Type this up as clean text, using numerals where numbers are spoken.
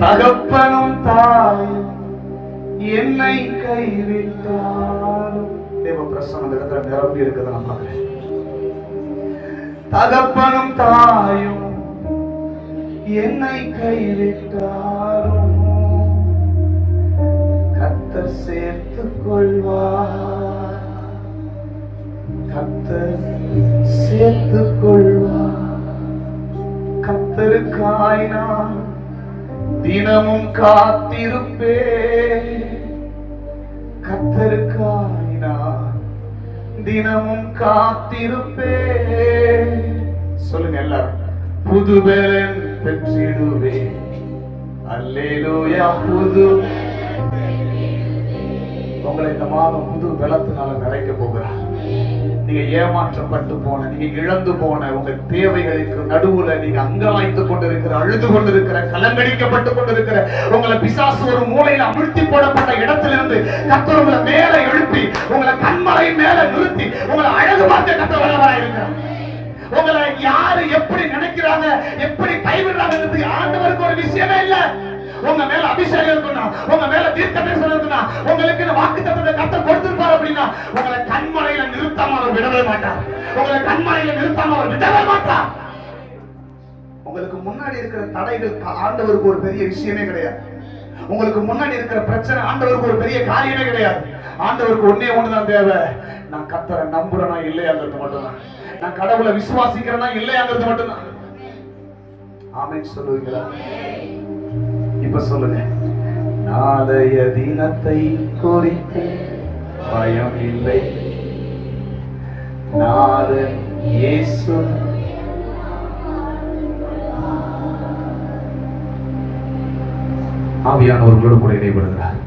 தகப்பனும் தாயும் என்னை கைவிட்டாலும் தேவ பிரசன்னத்துல நிரம்பி இருக்குது. நான் பார்க்கிறேன். தகப்பனும் தாயும் என்னை கைவிட்டாலும் கர்த்தர் சேர்த்துக் கொள்வார். கர்த்தர் சேர்த்துக் கொள்வார். கர்த்தருக்காய் நான் தினமும் காத்திருப்பேன். கர்த்தருக்காய் நான் தினமும் காத்திருப்பேன். சொல்லுங்க எல்லாரும். புது பலன் பெற்றிடுவேன். அல்லேலூயா. புது உங்களை இந்த மாதம் புது பலத்தினால நிறைக்க போகிறார். நீங்க ஏமாற்றப்பட்டு போன, நீங்க இழந்து போன உங்க தேவைகளுக்கு நடுவுல நீங்க அங்கலாய்த்துக் கொண்டிருக்கிற, அழுது கொண்டிருக்கிற, கலங்கடிக்கப்பட்டு கொண்டிருக்கிற, உங்களை பிசாசு ஒரு மூலையில அமிழ்த்தி போடப்பட்ட இடத்திலிருந்து கர்த்தர் உங்களை மேல எழுப்பி உங்களை கண்மலை மேல நிறுத்தி உங்களை அழகு பார்க்க கர்த்தர் வல்லவராய் இருக்கிறார். உங்களை யாரு எப்படி நினைக்கிறாங்க, எப்படி கைவிடுறாங்க ஆண்டவருக்கு ஒரு விஷயமே இல்ல. உங்க மேல அபிஷேகம் இருக்குன்னா, உங்க மேல தீர்க்கதரிசனம் இருக்குன்னா, உங்களுக்கு வாக்குத்தத்தத்தை கர்த்தர் கொடுத்திருப்பார் அப்படின்னா உங்களை கண்மலையில நிறுத்தாம அவர் விடவே மாட்டார். உங்களை கண்மலையில நிறுத்தாம அவர் விடவே மாட்டார். உங்களுக்கு முன்னாடி இருக்கிற தடைகள் ஆண்டவருக்கு ஒரு பெரிய விஷயமே கிடையாது. உங்களுக்கு முன்னாடி இருக்கிற பிரச்சனை ஆண்டவருக்கு ஒரு பெரிய காரியமே கிடையாது. ஆண்டவருக்கு ஒன்னே ஒண்ணுதான் தேவை. நான் கர்த்தரை நம்புறேனா இல்லையாங்கிறது மட்டும்தான். நான் கடவுளை விசுவாசிக்கிறேனா இல்லையாங்கிறது மட்டும்தான். ஆமென் சொல்லுவீங்களா? இப்ப சொல்லுங்க. நாளைய தினத்தை குறித்து பயம் இல்லை. நாதன் இயேசு ஆவியானவர்களோடு கூட இடைபடுகிறார்.